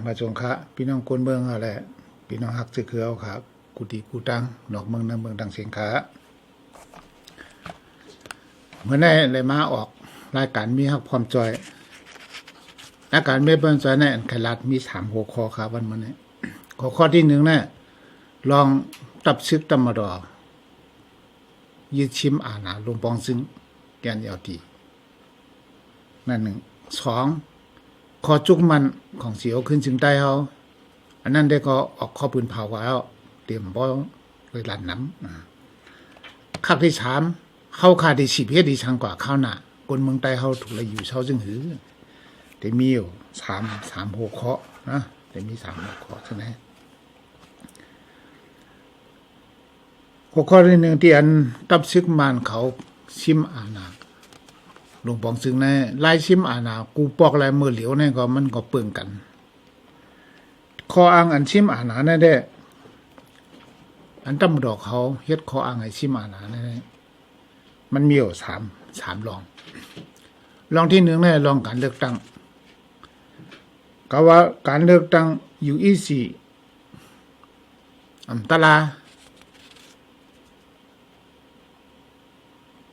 มาจงคะพี่น้องคนเมืองอะไรพี่น้องฮักซึกเขือครับกุฏิกูตังดอกเมืองน้ำเมืองดังเสียงขาเมื่อไหร่เลยมาออกรายการมีฮักพร้อมจอยรายการมีพร้อมจอยเนี่ยไขลัดมี3 หัวข้อครับวันนี้หัวข้อที่1เนี่ยลองตับซึกตำมาดอยืดชิมอาณาลงปองซึ่งแกนยาวตีนั่น2ขอจุกมันของเสียวขึ้นจึงได้เขาอันนั้นได้ก็ออกข้อปืนเผาไว้แล้วเตรียมบ่เลยหลั่นน้ำข้าที่3เข้าคาที่10เฮ็ดดีชังกว่าข้าวหน้าคนเมืองใต้เขาถูกเลยอยู่เช้าจึงหือได้มีอยู่3 หัวข้อนะได้มี3 หัวข้อใช่ไหมหัวข้อที่1ที่อันตับซึกมันเขาชิมอาณาหลวงปองซึ่งในไล่ชิมอาณากูปอกลายมือเหลียวเนี่ยก็มันก็เปิ่งกันข้ออ้างอันชิมอาณานั่นได้อันตำดอกเขาเฮ็ดข้ออ้างไอ้ชิมอาณานั่นมันมีอยู่3 รองที่1เนี่ยรองการเลือกตั้งก็ว่าการเลือกตั้งอยู่อีสี่อันตลา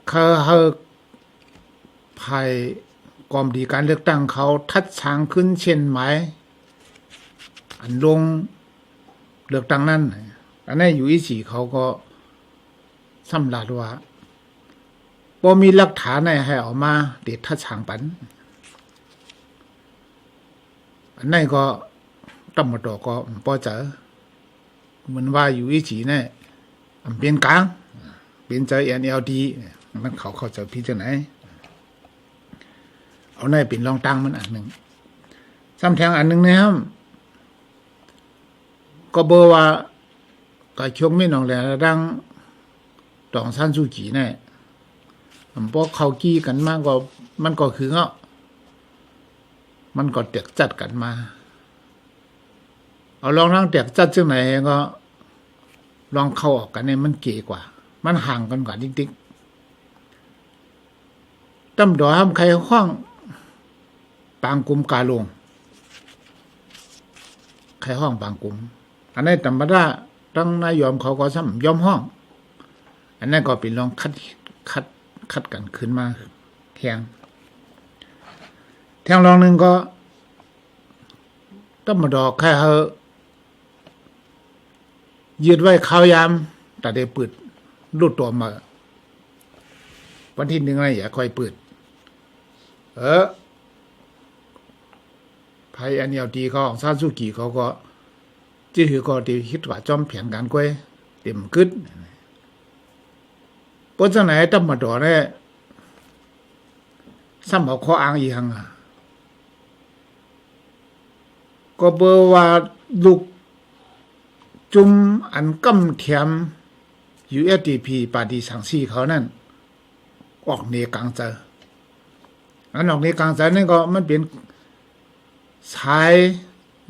เขาภายกอมดีการเลือกตั้งเขาทัดช้างขึ้นเช่นไหมอันลงเลือกตั้งนั้นอันนี้อยู่อีสี่เขาก็สำลัดว่าบ่มีหลักฐานให้ออกมาเด็ดทัดช้างปันอันนี้ก็ตำรวจก็บ่เจอมันว่าอยู่อีสี่เนี่ยอันเป็นกลางเป็นใจ NLD มันเขาจะพิจารณาเอาในเป็นรองตั้งมันอันหนึ่งซ้ำแทงอันหนึ่งนะครับก็เบอร์ว่าก็ชงไม่นองแหล่ดังตองซันซูจีเนี่ยพอเขากี้กันมากก็มันก็คือมันก็เตียกจัดกันมาเอาลองทั้งเตียกจัดจังไหนก็ลองเข้าออกกันเนี่ยมันเก๋กว่ามันห่างกันกว่าติ๊กๆตำรวจห้ามใครข้องปางกุมกาลงใครห้องปางกุมอันนี้ธรรมดาตั้งนายยอมเขาก็ซ้ำยอมห้องอันนั้นก็เป็นลองคัดกันขึ้นมาแทงรองหนึ่งก็ต้องมาดอกแค่เขายืดไว้ข้าวยามแต่ได้ปืดรูดตัวมาวันที่1อะไรอย่าค่อยปืดไพ่อันเดียวดีเขาของซาซูกิเขาก็ที่ถือก็ที่คิดว่าจอมแผนการกล้วยเต็มกึดเพราะฉะนั้นต้องมาดอเนี่ยซ้ำเอาข้ออ้างอีกหังก็เบอร์ว่าลูกจุมอันกำเทียมUSDP ปาดีสังสีเขานั่นออกเนกังเจออันออกเนกังเจอนั่นก็มันเป็นสาย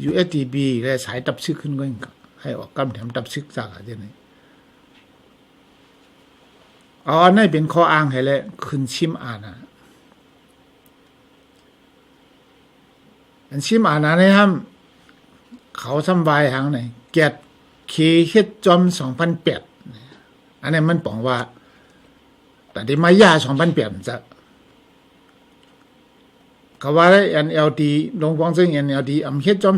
USDP และสายตับซึกขึ้นก็ให้ออกกำแถมตับซึกจากอะไรนี่อันนี้เป็นข้ออ้างให้เลยขึ้นชิมอาณาอันชิมอาณาเนี่ยครับเขาทำไว้ทางไหนแกดเคเฮ็ดจอม2008อันนี้มันบอกว่าแต่ได้มายา2008จะเขาว่าได้ NLD ลงฟ้องซึ่ง NLD อำเฮ็ดจอม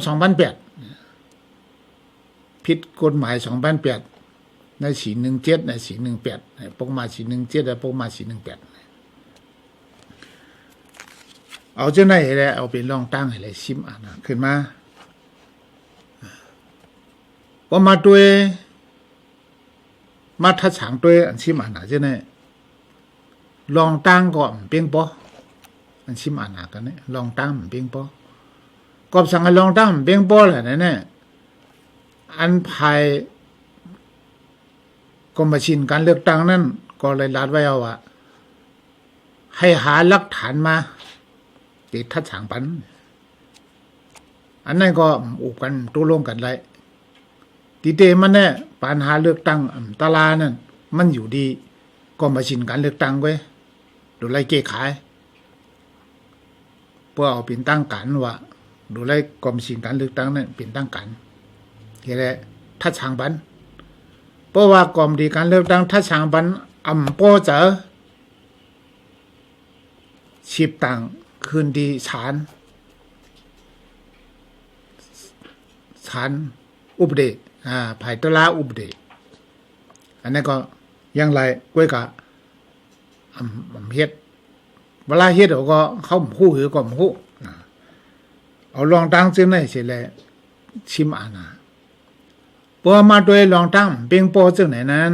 2008ผิดกฎหมาย2008ใน417ใน418ปกมา417และปกมา418เอาจังได๋ให้ได้เอาเป็นรองตั้งให้เลยชิมอาณาขึ้นมาพอมาด้วยมาทัดฉางด้วยอันชิมอาณาจังได๋ลองตั้งก็เปียงปออันชิมอาณากันเนี่ยลองตั้งเปียงปอกอบสั่งให้ลองตั้งเปียงปอแหละเนี่ยอันภายกรมชินการเลือกตั้งนั้นก็เลยลาดไว้เอาว่าให้หาหลักฐานมาติดทัดฉางปันอันนั้นก็อุบกันตกลงกันได้ตีเตมันเนี่ยปัญหาเลือกตั้งตลานั่นมันอยู่ดีกรมชินการเลือกตั้งไว้โดยไล่เกขายเพื่อเอาเป็นตั้งกันว่า ดูแลกรมสิงการเลือกตั้งนั้นเป็นตั้งกันแค่แหละถ้าช่างบันเพราะว่ากรมดีการเลือกตั้งถ้าช่างบันอำป้อเจอชิบตังคืนดีศาลอุปเดชภายตลาอุปเดชอันนี้ก็ยังไรก้วยกะเฮ็ดเวลาเฮ็ดเราก็เข้าหูหือก็หูเอาลองตั้งจึงได้เสร็จแล้วชิมอาณาพอมาด้วยลองตั้งเปียงโปจึงไหนนั้น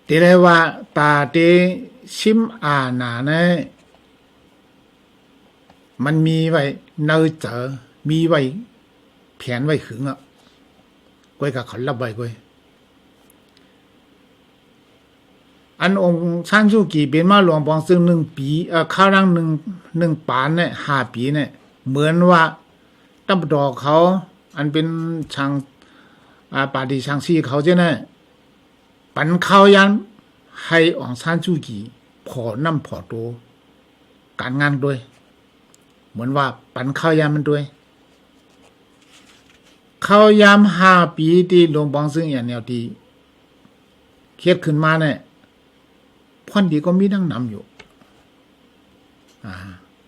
ตีเลยว่าตาเตชิมอาณาเนี่ยมันมีไว้เนื้อเจอมีไว้แผนไว้ขึงอ่ะก้อยกับเขารับไว้ก้อยอันองค์ช่างชูกี่เป็นมาหลวงปองซึ่ง1 ปีข้าวรัง1 ปานเนี่ย5 ปีเนี่ยเหมือนว่าตั้งดอกเขาอันเป็นช่างปาดีช่างซีเขาเจ้าเนี่ยปันข้าวยันให้องค์ช่างชูกี่พอน้ำพอโตการงานด้วยเหมือนว่าปันข้าวยามมันด้วยข้าวยาม5 ปีที่หลวงปองซึ่งอย่างแนวที่เฮ็ดขึ้นมาเนี่ยพ่อนดีก็มีดังนำอยู่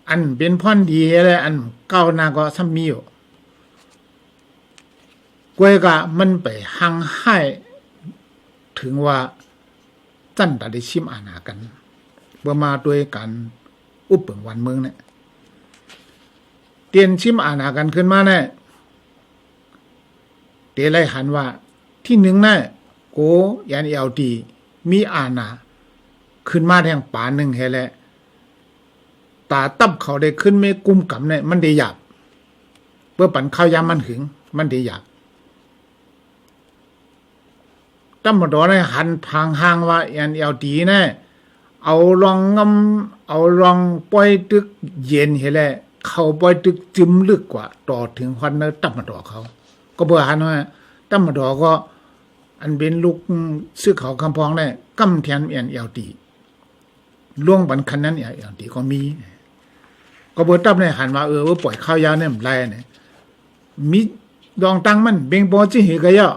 อันเป็นพ่อนดีอะไรอันเก้านาก็ซ้ำมีอยู่กวยกะมันไปหังให้ถึงว่าจันตาได้ชิมอาณากันเมื่อมาด้วยกันอุปเปิงวันเมืองเนี่ยเตียนชิมอาณากันขึ้นมาเนี่ยเตไลหันว่าที่1เนี่ยโกยันเอลดีมีอาณาขึ้นมาแทงป่าหนึ่งให้แหละตาตับเขาได้ขึ้นไม่กุมกำเนี่ยมันได้หยาบเพื่อปั่นข้าวยามมันหึงมันได้หยาบตั้มมาดอเนี่ยหันทางห่างว่ายันเอลดีเนี่ยเอาลองปล่อยตึกเย็นให้แหละเขาปล่อยตึกจิ้มลึกกว่าต่อถึงควันเนื้อตั้มมาดอเขาก็เบื่อหันว่าตั้มมาดอก็อันเป็นลูกซื้อเขาคำพองเนี่ยกำเทียนยันเอลดีล่วงบันคันนั้นอย่างที่ก็มีก็เบิดตับในหันว่าว่าปล่อยข้าวยาวเนี่ยมันไรเนี่ยมีดองตังมันเบ่งปอจิเหกะยะ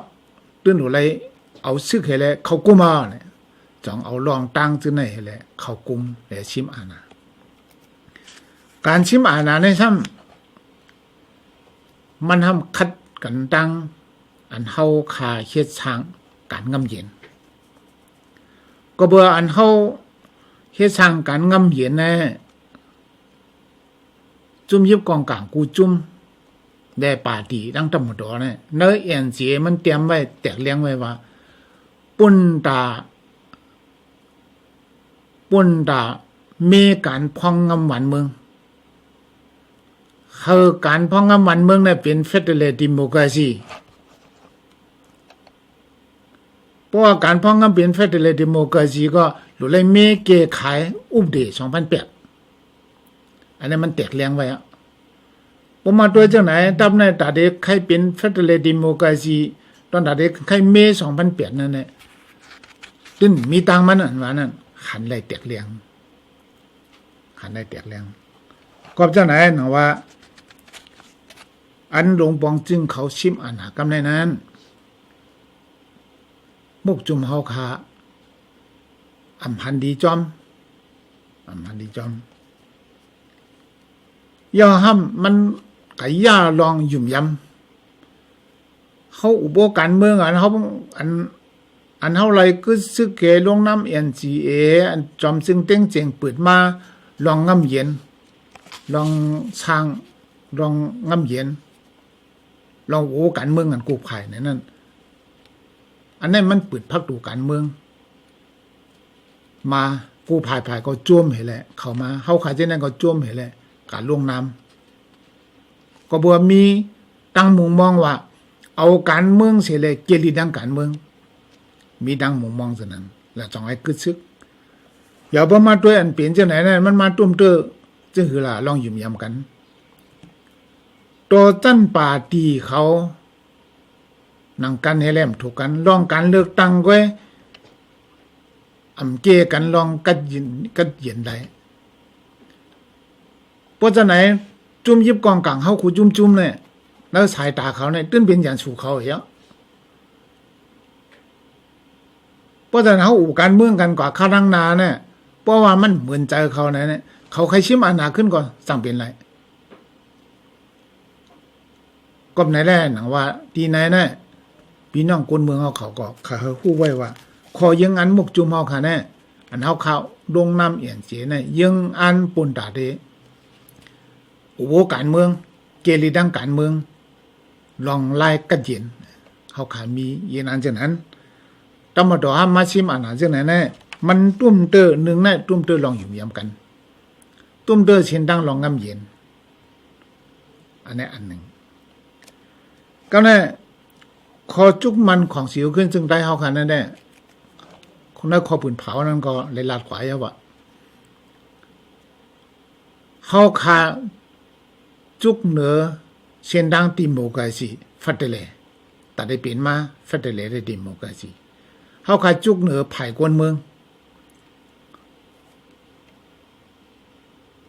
ตื่นหนูไรเอาซึกให้แล้วเขากุมาเนี่ยจองเอาลองตังจึงไหนให้แล้วเขากุมแล้วชิมอาณาการชิมอาณาในซ้ำมันทำคัดกันตังอันเฮาคาเฮ็ดช้างการงำเย็นก็เบื่ออันเฮาเฮ็ดช่างการงำเย็นแน่จุ่มยิบกองกลางกูจุ่มได้ปาตีดังตำหมดอเนี่ยเนื้อเอ็นเจมันเตรียมไว้แตกเลี้ยงไว้ว่าปุ่นตามีการพองงำหวันเมืองคือการพองงำหวันเมืองเนี่ยเป็นเฟดเรลดิโมคราซีเพราะว่าการพองงำเป็นเฟดเรลดิโมคราซีก็หรือเลยเมเกขายอุปเดช2008อันนี้มันแตกเลี้ยงไว้อะผมมาตัวจังไหนตับในตาเด็กใครเป็นเฟดเรลดิโมคราซีตอนตาเด็กใครเม2008นั่นแหละซึ่งมีตังมันอันว่านั่นขันเลยแตกเลี้ยงก็จังไหนนะว่าอันหลวงปองจึงเขาชิมอาณากรรมในนั้นมุกจุมเฮาคาอำพันดีจอมย่อห้ำมันไก่ย่าลองยุ่มยำเขาอุโบการเมืองอันเขาอันเท่าไรก็ซึกเกลงน้ำ NGA อันจอมซึ่งเต้งเจียงเปิดมาลองง่ำเย็นลองช่างลองง่ำเย็นลองโอ้การเมืองอันกูไผ่นั่นอันนั้นมันเปิดพักดูการเมืองมากู้ภายก็จ้วมเห็นแหละเข้ามาเฮาขายเจนั้นก็จ้วมเห็นแหละการล่วงน้ำก็บ่มีตั้งมุมมองว่าเอาการเมืองเสียเลยเกลีดังการเมืองมีดังมุมมองซะนั้นแล้วจองให้กึดซึกอย่าบ่มาด้วยอันเปลี่ยนจังไหนนั่นมันมาตุ้มเตอจึงคือล่ะลองยุ่มยำกันตัวตั้นป่าตีเขานั่งกันให้แหลมถูกกันลองการเลือกตั้งก้อยอำเกกันลองกัดเย็นได้ป ราะจะไหนจุ่มยิบกองกลางเฮาคูจุ่มเนี่ยแล้วสายตาเขาเนี่ยตื้นเป็นอย่างสู่เขาเยอะเพราะฉะนั้นเขาอู่การเมืองกันกว่าข้าดังนาเนี่ยเพราะว่ามันเหมือนใจเขาเนี่ยเขาใครชิมอาณาขึ้นก่อนสั่งเป็นไรก็ไหนแน่หนังว่าทีไหนแน่พี่น้องคนเมืองเขาก็เขาพูดไว้ว่าขอยังอันมุกจุ่มเฮาค่ะแน่อันเฮาเขาดงน้ำเอียนเจียเนี่ยยังอันปุ่นตาเดอุโบการเมืองเกลีดังการเมืองลองไล่กัดเย็นเขาขามีเย็นอันเช่นนั้นตำรวจมาชิมอาณาเช่นนั้นแน่มันตุ้มเตอหนึ่งแน่ตุ้มเตอลองอยู่ยำกันตุ้มเตอเช่นดังลองงำเย็นอันนี้อันหนึ่งก็แน่คอจุกมันของสิวขึ้นซึ่งได้เขาขานั่นแน่คนนั้นคอปืนเผานั่นก็เลยลาดขวายว่าเขาขาจุกเหนือเช่นดังติโมกาซีฟัดเดเลแต่ได้เปลี่ยนมาฟัดเดเลได้ติโมกาซีเขาขาจุกเหนือไผ่กวนเมือง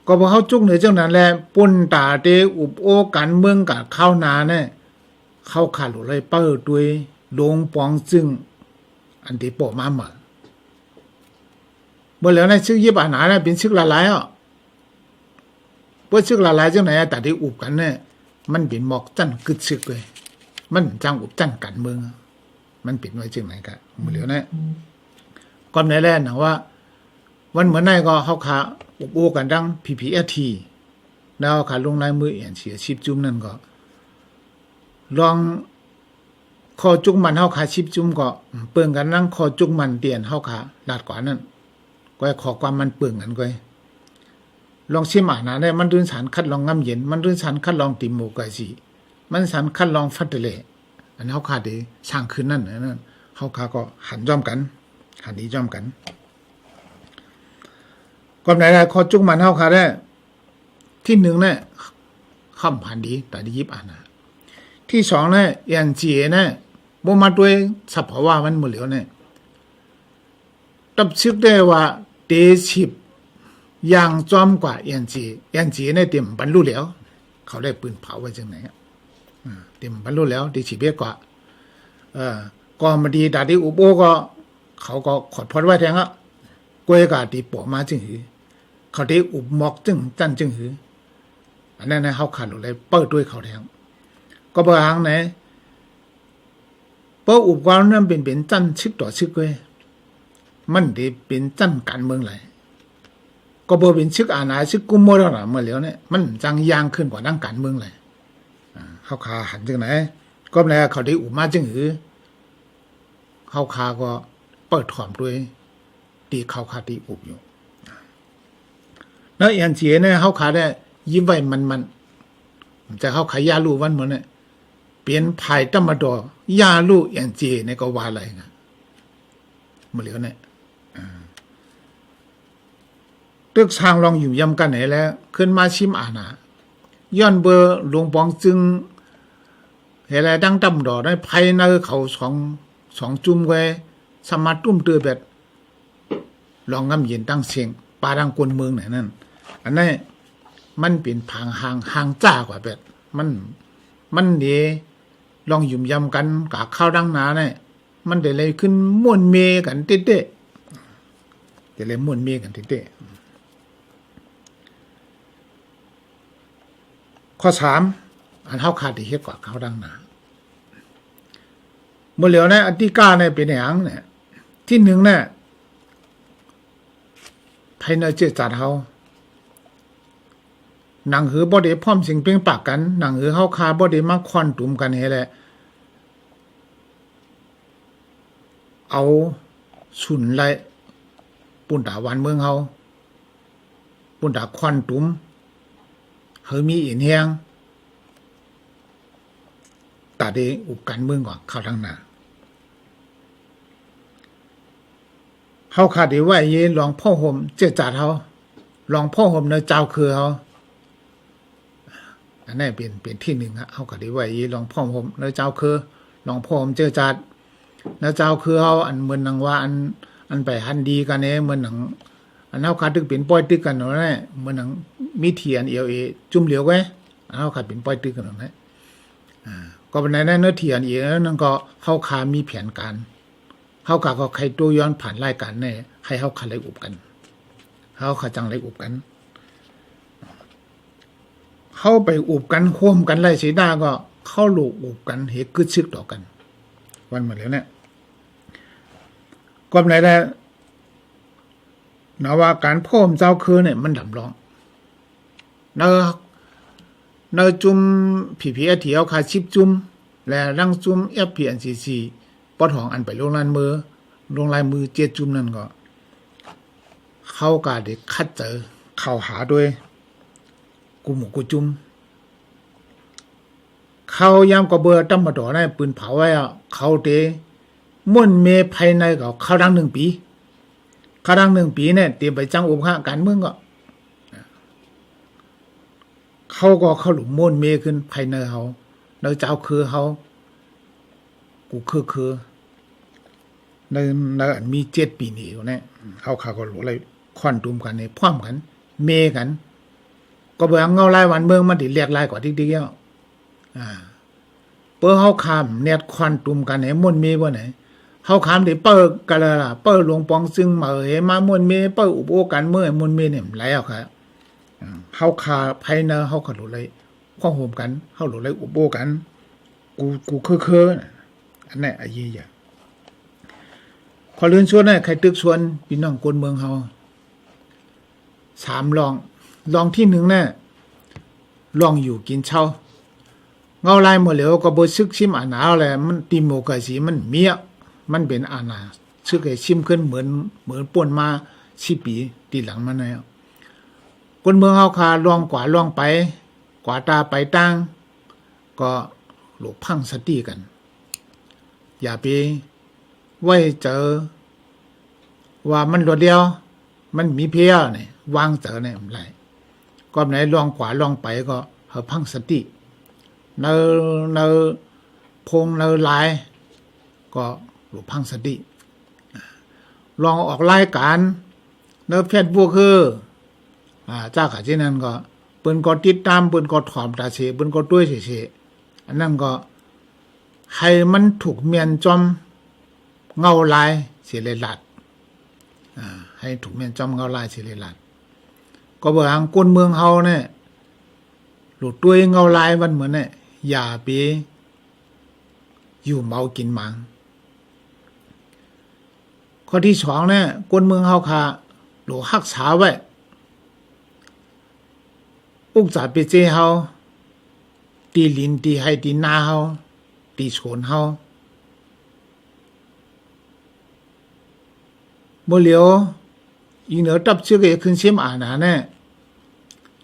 ก็พอเขาจุกเหนือจังนั้นแหละปุ่นตาเตอุบโอการเมืองกับข้าวนาเนี่ยเขาขาดหลุดเลยเปิดด้วยลงปองจึงอันที่โปมาเหมือนเมื่อแล้วในชื่อยิบอาณาเนี่ยเป็นชื่อละลายอ่ะเพื่อชื่อละลายจังไหนแต่ที่อุบกันเนี่ยมันเป็นหมอกจันกึดซึกเลยมันจังอุบจันกันเมืองมันเป็นไว้จังไหนกันเมื่อแล้วเนี่ยก่อนในแรกนะว่าวันเหมือนไหนก็เขาขาอุบโอกันดัง PPST แล้วขาลงลายมือเอียนเสียชิบจุ่มนั่นก็ลองคอจุกมันเฮาขาชิบจุ่มก็เปิ่งกันนั่งคอจุกมันเตียนเฮาขาลาดกว่านั้นก็ขอความมันเปิ่งกันก็ลองชิมอาหารได้มันรื่นสารคัดลองงำเย็นมันรื่นสารคัดลองติมโมกาซีมันสารคัดลองฟัดเลอันเฮาขาได้สร้างขึ้นนั่นนั่นเฮาขาก็หันจ้อมกันหันดีจ้อมกันก็ไหนๆคอจุกมันเฮาขาได้ที่1เนี่ยค่ำผ่านดีแต่ได้ยิบอาณาที่2เนี่ยยันเจี๋ยเนี่ยบ่มาด้วยสภาวะมันหมดแล้วเนี่ยตับซึกได้ว่าเตชิบอย่างจอมกว่ายันเจี๋ยเนี่ยเต็มบรรลุแล้วเขาได้ปืนเผาไว้จังไหนเต็มบรรลุแล้วเตชิบเยอะกว่าก็มาดีดาดีอุโบก็เขาก็ขอดพอดไว้แทงอ่ะกวยกาดีปอมาจึงหือเขาได้อุบหมอกจึงจันจึงหืออันนั้นนะเขาขาดเลยเปิดด้วยเขาแทงก็บางไหนเพราะอุปกรณ์นั้นเป็นจันชิกต่อชิกเว้ยมันได้เป็นจันการเมืองไหลก็บ่เป็นชิกอาณาชิกกุมโมแล้วล่ะเมื่อแล้วเนี่ยมันจังยางขึ้นกว่าดังการเมืองเลยเขาขาหันจังไหนก็ไหนเขาได้อุมาจึงหือเขาขาก็เปิดถ่อมด้วยตีเขาขาตีอุบอยู่แล้วอย่างเสียเนี่ยเขาขาได้ยิ้มไว้มันจะเขาขายยาลูวันเหมือนเนี่ยเปลี่ยนภายตมดอยาลูอย่างเจเนี่ยก็ว่าอะไรนะมาเหลียวเนี่ยตึกทางลองอยู่ยำกันไหนแล้วขึ้นมาชิมอาณาย้อนเบอร์หลวงปองจึงเห็นอะไรดังตำดอได้ภายในเขาสองจุ่มไว้สมาตุ้มเตือแบบลองงำเย็นตั้งเสียงปาดังกวนเมืองไหนนั่นอันนี้มันเป็นผางห่างจ้ากว่าแบบมันเดลองยุ่มยำกันกะข้าวดังนาเนี่ยมันได้เลยขึ้นม่วนเมกันเต้ๆได้เลยม่วนเมกันเต้ๆข้อ3อันเฮาขาดที่เฮ็ดกว่าข้าวดังนาเมื่อเหลียวเนี่ยอธิกาเนี่ยเป็นอย่างเนี่ยที่1เนี่ยภายในเจตจัดเฮาหนังหือบ่ได้พร้อมสิ่งเพ่งปากกันหนังหือเฮาคาบ่ได้มาคอนตุ่มกันให้แหละเอาสุนไล่ปุ่นตาวันเมืองเฮาปุ่นตาคอนตุ่มเฮามีอินแฮงตาได้อุปการเมืองกว่าเข้าทางหน้าเฮาคาได้ไว้เยลองพ่อห่มเจตจัดเฮาลองพ่อห่มในเจ้าคือเฮาอันนี้เป็นที่1ฮะเฮาก็ได้ไว้ลองพ่อผมแล้วเจ้าคือลองพ่อผมเจอจัดแล้วเจ้าคือเฮาอันเหมือนหนังว่าอันไปหันดีกันเหมือนหนัง อันเฮาขาดตึกเป็นป้อยตึกกันเนาะแน่เหมือนหนังมีเทียนเอจุ่มเหลียวไว้อันเฮาขาดเป็นป้อยตึกกันเนาะก็เป็นในนั้นเนื้อเทียนเอนั่นก็เฮาขามีแผนการเฮาขาก็ใครตัวย้อนผ่านรายการแน่ให้เฮาขาเลยอุบกันเฮาขาจังเลยอุบกันเฮาไปอุบกันโค้มกันไล่สีดาก็เข้าลูกอุบกันเฮกึดซึกต่อกันวันมาแล้วเนี่ยก็ไหนได้นะว่าการพ่มเจ้าคือเนี่ยมันดำร้องเนอจุ่มผีเถียวขาชิบจุ่มและรังจุ่มFPNCC ปอดหองอันไปลงลายมือเจ็ดจุ่มนั่นก็เข้ากาเด็กคัดเจอเข้าหาด้วยกูหมูกูจุ่มเขายามก็เบอร์ตั้มมาดอได้ปืนเผาไว้อ่ะเขาเตม่วนเมภายในก็เขาดัง1 ปีเขาดัง1 ปีเนี่ยเตรียมไปจังอุปข้าการเมืองก็เขาก็เข้าหลุมม่วนเมขึ้นภายในเขาในเจ้าคือเขากูคือในมี7 ปีนี่อยู่เนี่ยเขาก็หลุอะไรค่อนตุมกันในพร้อมกันเมกันก็เบื่อเงาลายวันเมืองมันติเรียกลายกว่าที่เดียวเปิ้เฮาคามเน็ตควันตุ่มกันให้ม่วนมีบ่ไหนเฮาคามได้เปิ้กะละเปิ้หลวงปองซึ่งมามาม่วนมีเปิ้อุปโอกันเมื่อม่วนมีเนี่ยหลายเอาค่ะเฮาคาภายในเฮาก็รู้เลยข้อโหมกันเฮารู้เลยอุปโอกันกูคืออันนี้อะยี่อย่าขอเรียนชวนให้ใครตึกชวนพี่น้องคนเมืองเฮา3ลองที่1น่ะลองอยู่กินเช้าเงาลายหมดแล้วก็บ่ซึกชิมอาณาแหละมันดิโมคราซีมันเมียมันเป็นอาณาซึกให้ชิมขึ้นเหมือนป่นมา10 ปีที่หลังมาแล้วคนเมืองเฮาคาลองกว่าลองไปกว่าตาไปตั้งก็หลบพังสติกันอย่าไปไว้เจอว่ามันรวดเดียวมันมีเพียเนี่ยวางเจอเนี่ยไรก็ไหนลองกว่าลองไปก็เฮาพังสติเนพงเนลายก็หลุดพังสติลองออกรายการเนเฟซบุ๊กคือเจ้าขาเช่นนั้นก็เปิ้นก็ติดตามเปิ้นก็ถอมตาเสเปิ้นก็ด้วยเฉยๆอันนั้นก็ให้มันถูกเมียนจอมเงาลายเสียเลยหลัดให้ถูกเมียนจอมเงาลายเสียเลยหลัดก็เบื่อหางก้นเมืองเฮาเนี่ยหลุดด้วยเงาลายวันเหมือนเนี่ยอย่าไปอยู่เมากินหมังข้อที่2เนี่ยก้นเมืองเฮาค่ะหลุดรักษาไว้อุกษาไปเจเฮาตีลินตีให้ตีนาเฮาตีโฉนเฮาบ่เหลียวอีเหนือตับชื่อก็ขึ้นเสียมอาณาเนี่ย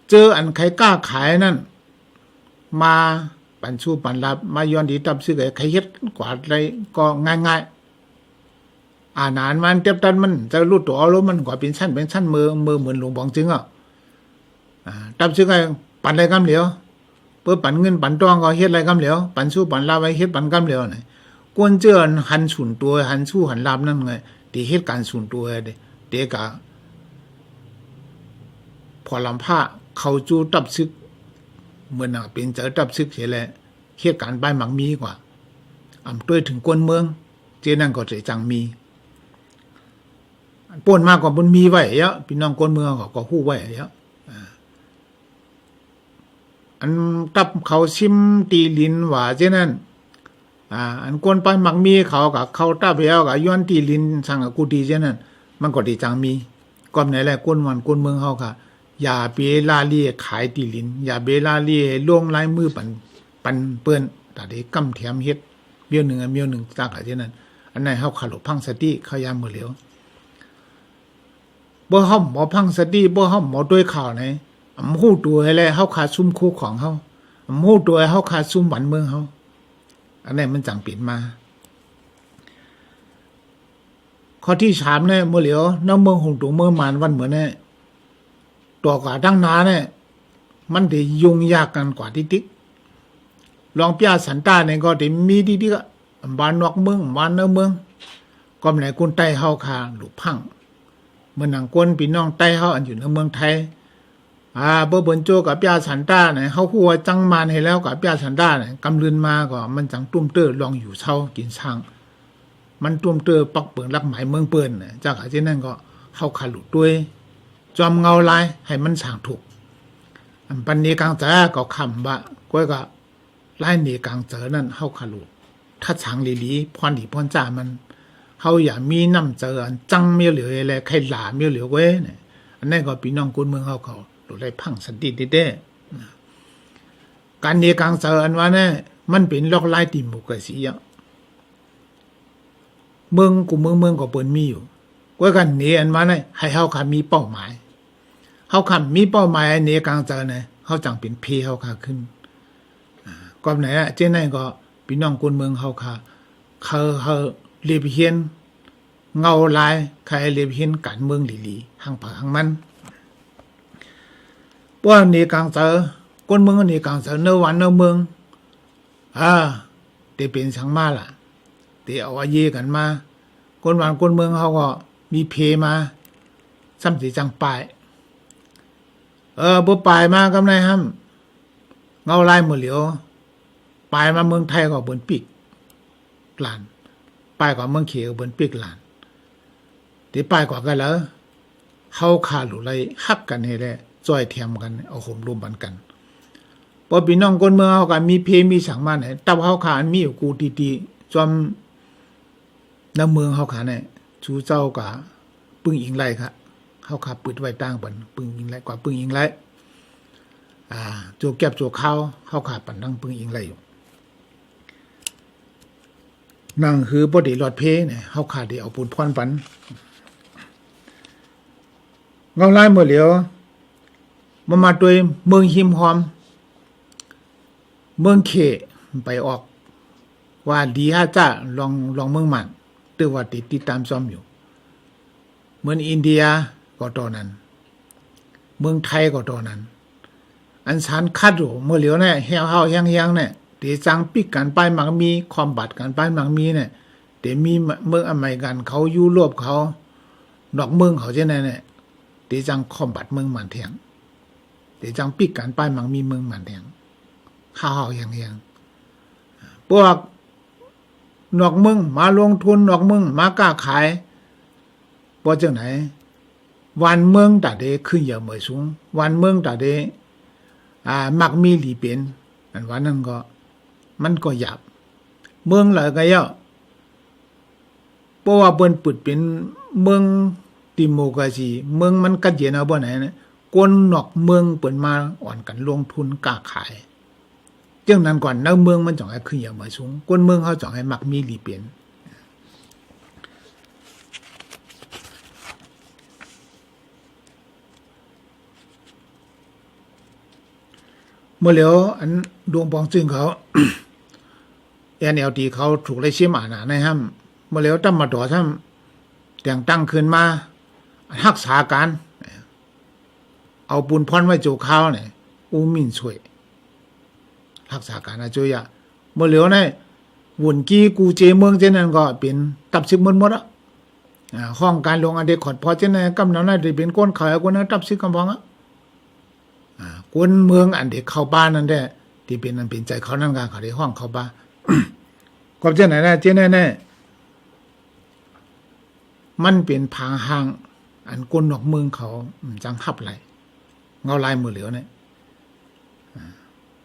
เจออันใครกล้าขายนั่นมาปันสู้ปันรับมาย้อนดีตับซื้อใครเฮ็ดกว่าอะไรก็ง่ายๆนานมันเต็บตันมันจะรู้ตัวเอาแล้วมันกว่าเป็นชั้นมือเหมือนหลวงบองจึงตับซื้อไงปันอะไรกำเหลียวเพื่อปันเงินปันตองก็เฮ็ดอะไรกำเหลียวปันสู้ปันรับไว้เฮ็ดปันกำเหลียวไหนกวนเจอหันสุนตัวหันสู้หันรับนั่นไงที่เฮ็ดการสุนตัวเด็กะพอลำผ้าเขาจูตับซึกเหมือนเป็นเจอตับซึกเสียแหละเหตุการณ์บ้านหมักมีกว่าด้วยถึงกวนเมืองเจนั่นก็จะจังมีป่นมากกว่าบนมีไว้เยอะพี่น้องกวนเมืองก็ฮู้ไว้เยอะอันตับเขาชิมตีลินว่าเจนั่นอันกวนไปหมักมีเขากับเขาตับแล้วกับย้อนตีลินสั่งกับกูดีเจนั่นมันก็ดีจังมีก็ไหนแหละกวนวันกวนเมืองเฮาค่ะอย่าเบลาเลียขายตีลินอย่าเบลาเลียล่วงลายมือปันเปิ้นแต่ได้กำแถมเฮ็ดเบี้ยวหนึ่งจากอะไรนั้นอันนั้นเฮาขลุพังสติเขายามมือเหลียวบ่เฮาหมอพังสติบ่เฮาหมอด้วยข่าวไหนฮู้ตัวให้แล้วเฮาขาดซุ่มคู่ของเฮาฮู้ตัวเฮาขาดซุ่มบ้านเมืองเฮาอันนั้นมันจังปิดมาข้อที่3เนี่ยมื้อเหลียวน้ำเมืองหงตุงเมืองมานวันเหมือนเนี่ยตัวกว่าตั้งนานเนี่ยมันได้ยุ่งยากกันกว่าติ๊กลองพิจารสันตาเนี่ยก็ได้มีติ๊กบ้านนอกเมืองบ้านในเมืองก็ไหนคนใต้เฮาคาหลุพัง มือนหนังก้นพี่น้องใต้เฮาอันอยู่ในเมืองไทยเบอร์เบิ่นโจกับปยาสันต้าเนี่ยเฮาฮู้ว่าจังมานให้แล้วกับปยาสันต้าเนี่ยกำลืนมาก็มันจังตุ้มเตอลองอยู่เช่ากินช่างมันตุ้มเตอปักเปิงรักหมายเมืองเปิ้นน่ะจากอาเจนั้นก็เฮาขาลุด้วยจอมเงาลายให้มันสร้างถูกอันปันนี้กลางเจอก็คำว่าก้อยก็ลายนี้กลางเจอนั่นเฮาขาลุถ้าฉางลีลีพรดีพรจ้ามันเฮาอย่ามีน้ำเจออันจังเมียเหลืออะไรใครหลาเมียเหลือเว้เนี่ยอันนั้นก็พี่น้องคนเมืองเฮาเขาดูได้พังสันติเด้การนี้กลางเจออันว่าเนี่ยมันเป็นลอกลายติมุกสีอ่ะเมืองกูเมืองก็เปิ้นมีอยู่ก้อยกันนี้อันว่าเนี่ยให้เฮาค่ะมีเป้าหมายเฮาค่ะมีเป้าหมายอันนี้กลางเจอเนี่ยเฮาจังเป็นเพเฮาค่ะขึ้นก็ไหนอ่ะเจ้านั่นก็พี่น้องคนเมืองเฮาค่ะเขาเรียบเฮียนเงาลายใครเรียบเฮียนการเมืองหลีๆห่างผาห่างมันเพราะนี่กลางเจอคนเมืองนี่กลางเจอเนื้อวันเนื้อเมืองเดี๋ยวเป็นสังมาล่ะเดี๋ยวเอาเยกันมาคนวันคนเมืองเขาก็มีเพมาซ้ำสีจังปลายบ่ปลายมากำไรห้ำเงาลายหมดเหลียวปลายมาเมืองไทยก็บนปีกหลานปลายกว่าเมืองเขียวบนปีกหลานที่ปลายกว่ากันแล้วเฮาขาหลุไรฮักกันให้ได้จ้อยเทียมกันเอาห่มรวมบันกันพอพี่น้องคนเมืองเฮากันมีเพมีสังมาไหนตับเฮาขาอันมีอยู่กูตีๆจอมน้ำเมืองเฮาขาเนี่ยชูเจ้ากะปึ้งอิงไรครับเฮาขาปิดไว้ตั้งปันปึ้งอิงไรกว่าปึ้งอิงไรโจแก็บโจข้าวเฮาขาปันนั่งปึ้งอิงไรอยู่นั่งคือบ่ได้รอดเพเนี่ยเฮาขาได้เอาปูนพรปันเงาลายหมดเหลียวมาด้วยเมืองหิมหอมเมืองเขไปออกว่าดีฮะจ้าลองเมืองมันตือว่าติดตามซ้อมอยู่เหมือนอินเดียก็ตอนนั้นเมืองไทยก็ตอนนั้นอันสารคัดอยู่เมื่อเหลียวเนี่ยเฮายังเนี่ยเดี๋ยวจังปิกกันไปมักมีคอมบัตกันไปมักมีเนี่ยเดี๋ยวมีเมืองอเมริกันเขายุโรปเขาดอกเมืองเขาเช่นนั้นเนี่ยเดี๋ยวจังคอมบัตเมืองมันเถียงเดี๋ยวจังปิกกันไปมักมีเมืองมันเถียงข้าวยังพวกนอกเมืองมาลงทุนนอกเมืองมากล้าขายพอจังไหนวันเมืองตาเดขึ้นอย่าเหมยสูงวันเมืองตาเดมักมีหลีเป็นอันวันนั้นก็มันก็หยาบเมืองหลายก็เยอะเพราะว่าเปิ้นปุดเป็นเมืองดิโมคราซีเมืองมันกัดเย็นเอาบ่ไหนนะคนนอกเมืองเปิ้นมาอ่อนกันลงทุนกล้าขายจังนั้นก่อนในเมืองมันจ่องให้ขึ้นอย่าเหมยสูงคนเมืองเขาจ่องให้มักมีหลีเป็นเมื่อเหลียวอันดวงปองจึงเขา NLD เขาถูกไล่เชี่ยมอาหนาในห้ำเมื่อเหลียวตั้มมาต่อท่ำแต่งตั้งขึ้นมารักษาการเอาปูนพรไว้โจข้าวเนี่ยมินช่วยรักษาการนะจุยะเมื่อเหลียวเนี่ยวุ่นกี้กูเจเมืองเจนั้นก็เป็นตับสิบหมดอ่ะห้องการลงอเดคอดพอเจนั้นกำลังน่าจะเป็นก้นขายก้นนั้นตับสิบกำบังอ่ะคนเมืองอันเด็กเข้าบ้านนั่นแหละที่เป็นอันเป็นใจเขานั่นกันเขาได้ห้องเข้าบ้านก็เจ้าไหนนะเจ้าแน่มันเป็นผางห่างอันก้นนอกเมืองเขาจังขับไหลเงาลายมือเหลียวเนี่ย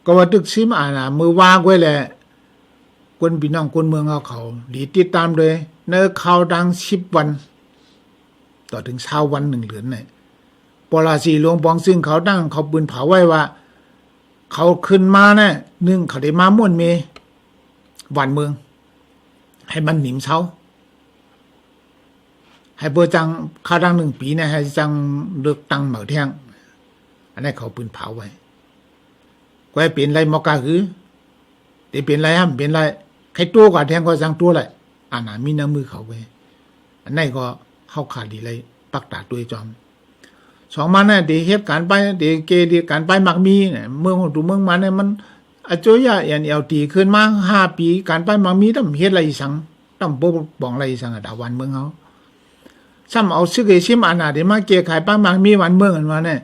ก็ว่าตึกซิมมือวางไว้แหละคนพี่น้องคนเมืองเขาดีติดตามเลยเนื้อข่าวดัง10 วันต่อถึงเช้าวัน1 เดือนเนี่ยปลาสีหลวงปองซึ่งเขาตั้งเขาปืนเผาไว้ว่าเขาขึ้นมาเนี่ยเขาได้มาม่วนเมวันเมืองให้มันหนิมเช้าให้เบอร์จังข้าดัง1 ปีเนี่ยให้จังเลือกตั้งเหมาเที่ยงอันนี้เขาปืนเผาไว้ก็ให้เปลี่ยนไรมอกาคือเดี๋ยวเปลี่ยนไรห้ามเปลี่ยนไรใครตัวกว่าแทงก็จังตัวไรมีน้ำมือเขาไว้อันนี้ก็เข้าขาดดีเลยปักตาตัวจอม2 มันเนี่ยเดี๋ยวเหตุการณ์ไปเดี๋ยวเกเดี๋ยวการไปมักมีเนี่ยเมืองของตัวเมืองมันเนี่ยมันอาจจะNLDขึ้นมา5 ปีการไปมักมีต้องเฮ็ดอะไรสังต้องบ่บ้องอะไรสังดาวันเมืองเขา ซ้ำเอาซึกไอ้ชิมอานาเดมาเกขายป้ามังมีวันเมืองกันมาเนี่ย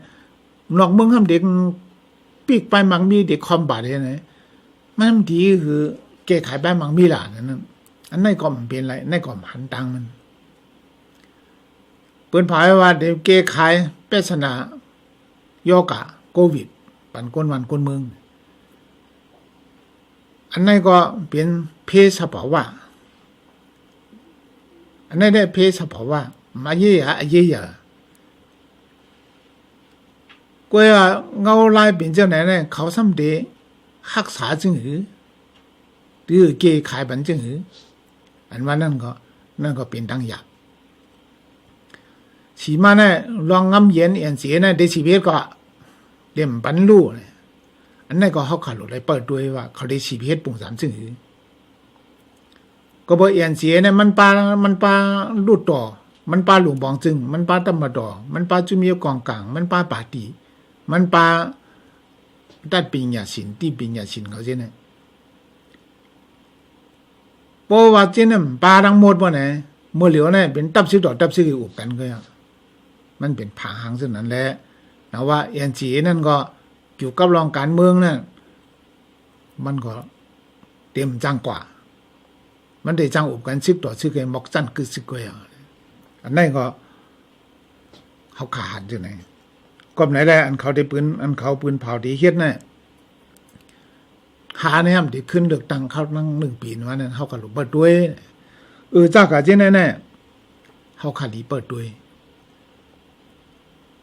นอกเมืองทำเด็กปีกไปมังมีเด็กคอมบาดเนี่ยมันดีคือเกขายป้ามังมีหล่ะนั่นอันนั้นก็มันเป็นไรนั่นก็หันตังมันเปิ้นพายว่าเด็กเกขายเปสนาโยกะโควิดปันก้นวันก้นเมืองอันนั้นก็เป็นเพศภาวะอันนั้นได้เพศภาวะมาเยี่ยเยี่ยก็ว่าเงาลายเป็นเจ้าไหนเนี่ยเขาซ้ำเดรักษาจึงหือหรือเกขายบันจึงหืออันว่านั่นก็เป็นดังหยาบสีมาเนี่ยลองงำเย็นเอ็นเสียเนี่ยได้ชีวิตก็เลี่ยมบรรลุเนี่ยอันนั้นก็เขาขาดหลุดเลยเปิดด้วยว่าเขาได้ชีวิตปุ่งสามจึงหือก็บอกเอ็นเสียเนี่ยมันปลาลุดต่อมันปลาหลวงบองจึงมันปลาตำมาดอมันปลาจุมีกองกลางมันปลาป่าตีมันปลาได้ปิญญาสินที่ปิญญาสินเขาเช่นเนี่ยเพราะว่าเช่นนั้นปลาทั้งหมดว่าเนี่ยเมื่อเหลียวเนี่ยเป็นตับซิดอตับซิอุบกันก็ยังมันเป็นผาหางซึ่งนั้นแหละนะว่าเอ็นจีนั่นก็เกี่ยวกับรองการเมืองเนี่ยมันก็เต็มจังกว่ามันได้จังอุบกันซิกต่อซิกกันบอกจันคือซิกก็ยังอันนั้นก็เขาขาดอยู่ไหนก็ไหนได้อันเขาได้ปืนอันเขาปืนเผาดีเฮ็ดเนี่ยหาเนี่ยมันได้ขึ้นเลือกตั้งเขานั่ง1 ปีว่าเนี่ยเขาก็หลุดเปิดด้วยจ้ากะเจ้แน่ๆเขาขาดดีเปิดด้วย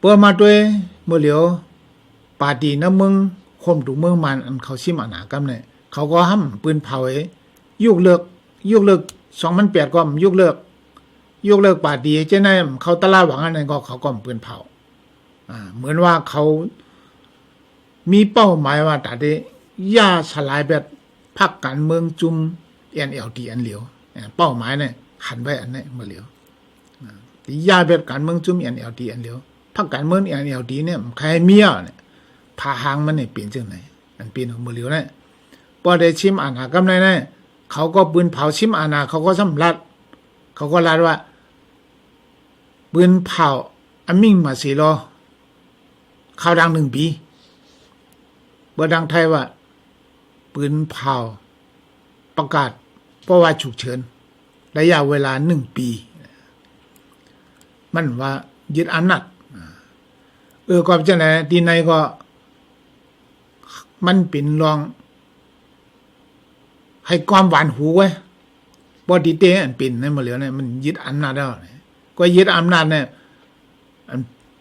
เปิดมาด้วยเมื่อเหลียวปาดีน้ำเมืองคมถูเมืองมันอันเขาชิมอาณากรรมเนี่ยเขาก็ห้ำปืนเผาไอ้ยุกเลิก2008ก็ยุกเลิกปาดีเจ้แน่เขาตลาดหวังอันนั้นก็เขาก็ปืนเผาเหมือนว่าเขามีเป้าหมายว่าแต่ได้ย่าสลายแบบพรรคการเมืองจุม NLD อันเหลียวเป้าหมายเนี่ยหันไว้อันนี้เมื่อเหลียวย่าแบบการเมืองจุม NLD อันเหลียวพรรคการเมือง NLD เนี่ยใครเมียเนี่ยพาหางมันเนี่ยเปลี่ยนจังไหนอันเปลี่ยนเมื่อเหลียวเนี่ยพอได้ชิมอาณากรรมได้เนี่ยเขาก็ปืนเผาชิมอาณาเขาก็สำลัดเขาก็ลาดว่าปืนเผาอมิ่งมาสีรอข่าวดัง1 ปีเบอร์ดังไทยว่าปืนเผาประกาศเพราะว่าฉุกเฉินระยะเวลา1 ปีมันว่ายึดอำนาจก็จะไหนที่ไหนก็มันเป็นรองให้ความหวานหูไว้บ่ดีเตอันเป็นนั่นมาเหลือเนี่ยมันยึดอำนาจแล้วก็ยึดอำนาจเนี่ย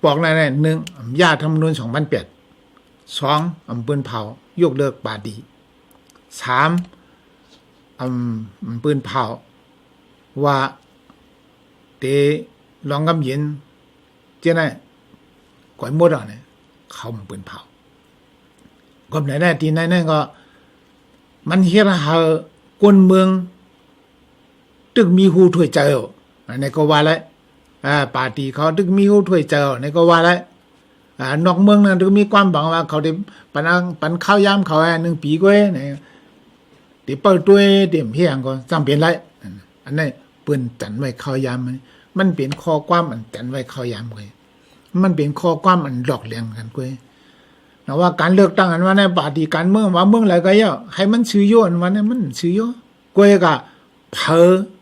บอกได้1ญาติธรรมนูญ2008 2ปืนเผายกเลิกปาดี3ปืนเผาว่าเตลองกำเย็นเจ้าไหนก่อยหมดเนี่ยเขาปืนเผาก็ไหนได้ที่ไหนนั่นก็มันเฮ็ดให้คนเมืองตึกมีหูถ้วยเจออันนี้ก็ว่าแล้วปาร์ตี้เขาตึกมีหูถ้วยเจอนี่ก็ว่าแล้วนอกเมืองนั้นตึกมีความบังว่าเขาได้ปันข้าวยามเขา1 ปีก็เนี่ยที่เปิดด้วยเต็มเฮียงก็จำเป็นไรอันนี้ปืนจันไว้ข้าวยามมันเป็นข้อความอันจันไว้ข้าวยามก็มันเป็นข้อความอันหลอกเลียงกันก็นะว่าการเลือกตั้งอันว่าในปาร์ตี้การเมืองว่าเมืองอะไรก็ย่อให้มันชื่อย่อันว่าเนี่ยมันชื่อย่อก็ก็เผอ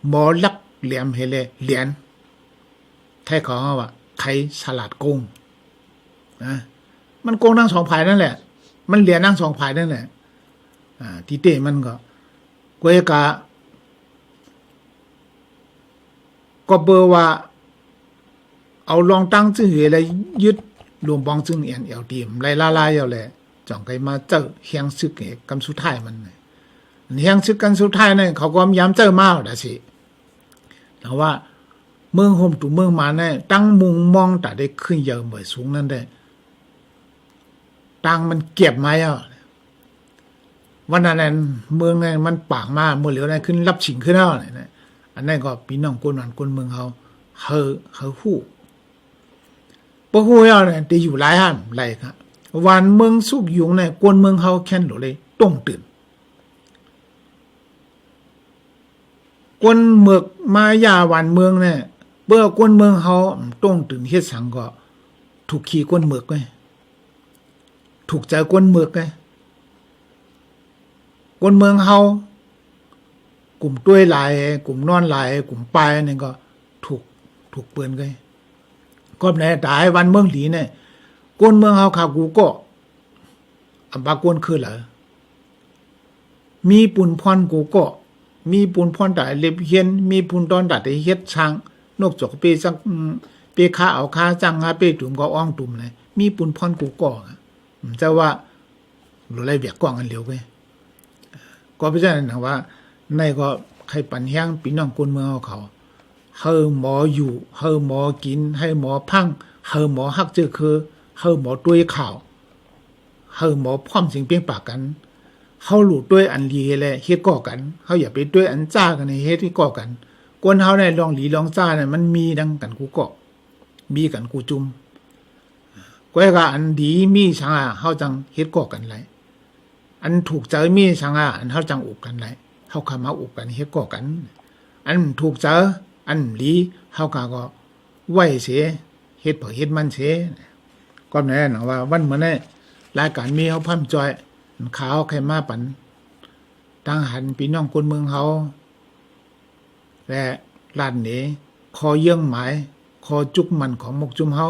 หมอลักเหลี่ยมเฮเลเหรียญไทยเขาว่าใครฉลาดโกงมันโกงทั้ง2 ฝ่ายนั่นแหละมันเหรียญทั้ง2 ฝ่ายนั่นแหละที่เต้มันก็เบอร์ว่าเอาลองตั้งชื่ออะไรยึดรวมบองซึ่งNLDไล่ล่าๆอยู่แหละจ่องไกมาเจอเฮียงซึกกำสุดท้ายมันเฮียงซึกกันสุดท้ายเนี่ยเขาก็ย้ำเจอมาแล้วสิแต่ว่าเมืองโฮมตุเมืองมาเนี่ยตั้งมุงมองแต่ได้ขึ้นเยอะเหมือนสูงนั่นได้ตั้งมันเก็บมาอ่ะวันนั้นเมืองเนี่ยมันปากมาเมื่อเหลียวเนี่ยขึ้นรับฉิงขึ้นแล้วเนี่ยอันนั้นก็พี่น้องคนนั้นคนเมืองเขาฮู้บ่ฮู้แล้วเนี่ยได้อยู่หลายห้ามหลายครับวันเมืองสุกยุงเนี่ยคนเมืองเขาแค่นเลยต้องตื่นคนเมือกมายาวันเมืองเนี่ย เบื่อกวนเมืองเฮาต้องตื่นเฮ็ดสังก็ถูกขี่กวนเมือกไงถูกใจกวนเมือกไงกวนเมืองเฮากลุ่มต้วยหลายกลุ่มนอนหลายกลุ่มปลายนี่ก็ถูกเปือนไงก็แน่ตายวันเมืองหลีเนี่ยกวนเมืองเฮาขากูก็อันบากวนคือเหรอมีปุ่นพรกูก็มีปุ่นพรแต่เล็บเฮียนมีปุ่นตอนตัดไอ้เฮ็ดช้างนกจกเปจังเปค้าเอาค้าจังหาเปตุ่มก็อ้องตุ่มเลยมีปุ่นพรกูก็จะว่าหรืออะไรเวียกกว้างกันเหลียวไปก็เพราะฉะนั้นนะว่าในก็ใครปันแห้งปีน้องคนเมืองเขาเฮาหมออยู่เฮาหมอกินให้หมอพังเฮาหมอฮักเจอคือเฮาหมอด้วยข่าวเฮาหมอพร้อมสิงเปียงปากกันเฮาหลุดด้วยอันลีแหละเฮ็ดก่อกันเฮาอย่าไปด้วยอันจ้ากันในเฮ็ดที่ก่อกันกวนเฮาได้ลองหลีลองจ้าเนี่ยมันมีดังกันกูก็มีกันกูจุ่มก็ว่าอันดีมีช่างเฮาจังเฮ็ดก่อกันไหลอันถูกใจมีช่างอันเฮาจังอุบกันไหลเฮาคำมาอุบกันเฮ็ดก่อกันอันถูกใจอันหลีเฮาก็ไหวเสียเฮ็ดบ่เฮ็ดมันเสียก็แน่นว่าวันมื้อนี้รายการมีเฮาพร่ำจอยขาวใครมาปันตั้งหันพี่น้องคนเมืองเฮาและลาดเหนคอเยื่องหมายคอจุกมันของมกจุมเฮา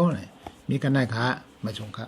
มีกันได้ค่ะมาชมค่ะ